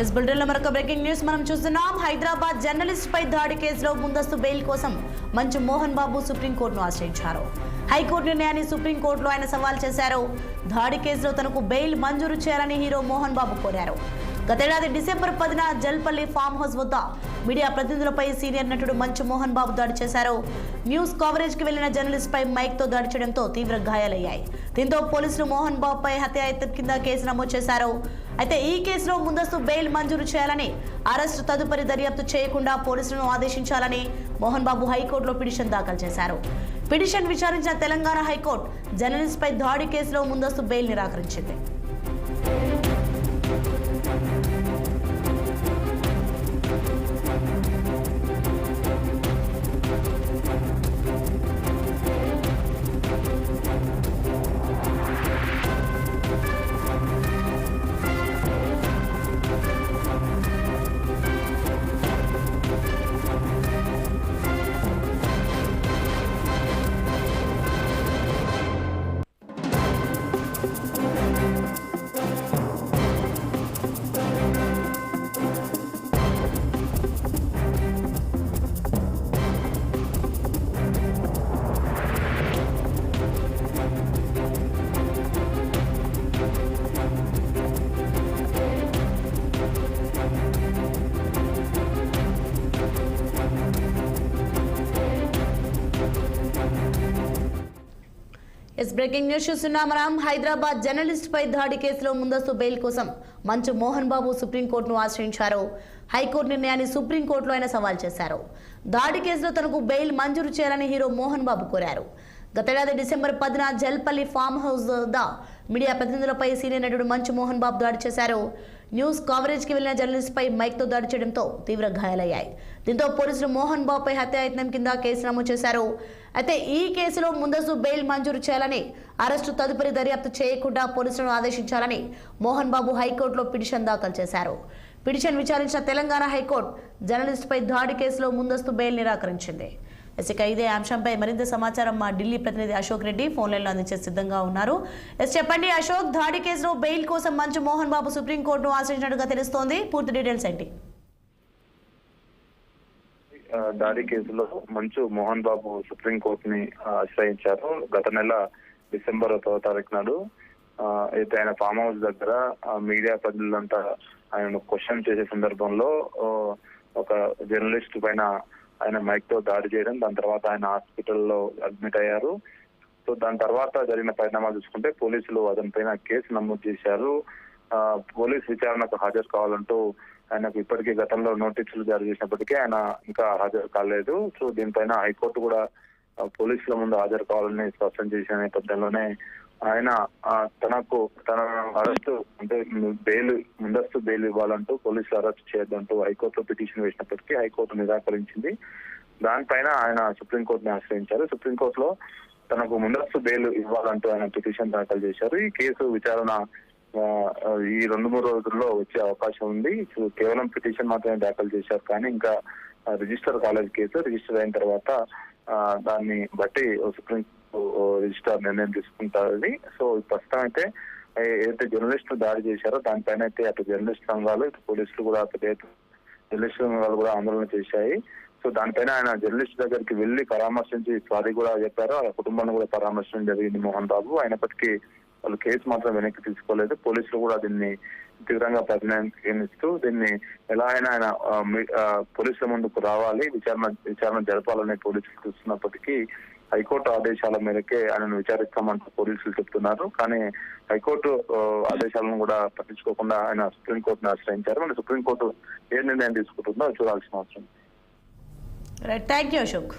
इस बुलेटिन లో మరొక బ్రేకింగ్ న్యూస్ మనం చూస్తున్నాం. హైదరాబాద్ జర్నలిస్ట్ పై దాడి కేసులో ముందస్తు బెయిల్ కోసం మంచు మోహన్ బాబు సుప్రీంకోర్టును ఆశ్రయించారు. హైకోర్టు నిర్ణయాన్ని సుప్రీంకోర్టులో ఆయన సవాల్ చేశారు. దాడి కేసులో తనకు బెయిల్ మంజూరు చేయాలని హీరో మోహన్ బాబు కోరారు. గతేడాది డిసెంబర్ 10న జల్పల్లి ఫామ్ హౌస్ వద్ద మీడియా ప్రతినిధులపై సీనియర్ నటుడు మంచు మోహన్ బాబు దాడి చేశారు. న్యూస్ కవరేజ్ కి వెళ్లిన జర్నలిస్ట్ పై మైక్ తో దాడి చేయడంతో తీవ్ర గాయాలయ్యాయి. దీంతో పోలీసులు మోహన్ బాబు పై హత్యాయత్నం కింద కేసు నమోదు చేశారు. అయితే ఈ కేసులో ముందస్తు బెయిల్ మంజూరు చేయాలని, అరెస్టు తదుపరి దర్యాప్తు చేయకుండా పోలీసులను ఆదేశించాలని మోహన్ బాబు హైకోర్టులో పిటిషన్ దాఖలు చేశారు. పిటిషన్ విచారించిన తెలంగాణ హైకోర్టు జర్నలిస్ట్ పై దాడి కేసులో ముందస్తు బెయిల్ నిరాకరించింది. బ్రేకింగ్ న్యూస్ చూస్తున్నాం. హైదరాబాద్ జర్నలిస్ట్ పై దాడి కేసులో ముందస్తు బెయిల్ కోసం మంచు మోహన్ బాబు సుప్రీంకోర్టును ఆశ్రయించారు. హైకోర్టు నిర్ణయాన్ని సుప్రీంకోర్టులో ఆయన సవాల్ చేశారు. దాడి కేసులో తనకు బెయిల్ మంజూరు చేయాలని హీరో మోహన్ బాబు కోరారు. గతేడాది డిసెంబర్ 10న జల్పల్లి ఫామ్ హౌస్ వద్ద మీడియా ప్రతినిధులపై సీనియర్ నటుడు మంచు మోహన్ బాబు దాడి చేశారు. న్యూస్ కవరేజ్ కి వెళ్లిన జర్నలిస్ట్ పై మైక్ తో దాడి చేయడంతో తీవ్ర గాయాలయ్యాయి. దీంతో పోలీసులు మోహన్ బాబుపై హత్యాయత్నం కింద కేసు నమోదు చేశారు. అయితే ఈ కేసులో ముందస్తు బెయిల్ మంజూరు చేయాలని, అరెస్టు తదుపరి దర్యాప్తు చేయకుండా పోలీసులను ఆదేశించాలని మోహన్ బాబు హైకోర్టులో పిటిషన్ దాఖలు చేశారు. పిటిషన్ విచారించిన తెలంగాణ హైకోర్టు జర్నలిస్ట్ పై దాడి కేసులో ముందస్తు బెయిల్ నిరాకరించింది. ఇక ఇదే అంశంపై మరింత సమాచారం మా ఢిల్లీ ప్రతినిధి అశోక్ రెడ్డి ఫోన్ లైన్ లో అందించే సిద్ధంగా ఉన్నారు. చెప్పండి అశోక్, దాడి కేసులో బెయిల్ కోసం మంచు మోహన్ బాబు సుప్రీంకోర్టును ఆశ్రయించినట్టుగా తెలుస్తోంది. పూర్తి డీటెయిల్స్ ఏంటి? దాడి కేసులో మంచు మోహన్ బాబు సుప్రీంకోర్టుని ఆశ్రయించారు. గత నెల డిసెంబర్ 1వ తారీఖు నాడు అయితే ఆయన ఫామ్ హౌస్ దగ్గర మీడియా ప్రజలంతా ఆయన క్వశ్చన్ చేసే సందర్భంలో ఒక జర్నలిస్ట్ పైన ఆయన మైక్ తో దాడి చేయడం, దాని తర్వాత ఆయన హాస్పిటల్లో అడ్మిట్ అయ్యారు. సో దాని తర్వాత జరిగిన పరిణామాలు చూసుకుంటే పోలీసులు అతని పైన కేసు నమోదు చేశారు. పోలీస్ విచారణకు హాజరు కావాలంటూ ఆయనకు ఇప్పటికీ గతంలో నోటీసులు జారీ చేసినప్పటికీ ఆయన ఇంకా హాజరు కాలేదు. సో దీనిపైన హైకోర్టు కూడా పోలీసుల ముందు హాజరు కావాలని స్పష్టం చేసిన నేపథ్యంలోనే ఆయన తన అరెస్టు అంటే ముందస్తు బెయిల్ ఇవ్వాలంటూ పోలీసులు అరెస్ట్ చేయొద్దంటూ హైకోర్టులో పిటిషన్ వేసినప్పటికీ హైకోర్టు నిరాకరించింది. దానిపైన ఆయన సుప్రీంకోర్టుని ఆశ్రయించారు. సుప్రీంకోర్టులో తనకు ముందస్తు బెయిల్ ఇవ్వాలంటూ ఆయన పిటిషన్ దాఖలు చేశారు. ఈ కేసు విచారణ ఈ 2-3 రోజుల్లో వచ్చే అవకాశం ఉంది. కేవలం పిటిషన్ మాత్రమే దాఖలు చేశారు, కానీ ఇంకా రిజిస్టర్ కాలేజ్ కేసు రిజిస్టర్ అయిన తర్వాత దాన్ని బట్టి సుప్రీం రిజిస్టర్ నిర్ణయం తీసుకుంటారు. సో ప్రస్తుతం అయితే ఏదైతే జర్నలిస్ట్ దాడి చేశారో దానిపైన అయితే అటు జర్నలిస్ట్ సంఘాలు, ఇటు పోలీసులు కూడా జర్నలిస్ట్ సంఘాలు కూడా ఆందోళన చేశాయి. సో దానిపైన ఆయన జర్నలిస్ట్ దగ్గరికి వెళ్లి పరామర్శించి సారీ కూడా చెప్పారు. ఆ కుటుంబాన్ని కూడా పరామర్శించడం జరిగింది మోహన్ బాబు. అయినప్పటికీ వాళ్ళు కేసు మాత్రం వెనక్కి తీసుకోలేదు. పోలీసులు కూడా దీన్ని తీవ్రంగా పరిగణిస్తూ దీన్ని ఎలా అయినా ఆయన పోలీసుల ముందుకు రావాలి, విచారణ జరపాలని పోలీసులు చూస్తున్నప్పటికీ హైకోర్టు ఆదేశాల మేరకే ఆయనను విచారిస్తామంటూ పోలీసులు చెప్తున్నారు. కానీ హైకోర్టు ఆదేశాలను కూడా పట్టించుకోకుండా ఆయన సుప్రీంకోర్టును ఆశ్రయించారు. మన సుప్రీంకోర్టు ఏ నిర్ణయం తీసుకుంటుందో చూడాల్సిన అవసరం. Thank you Ashok.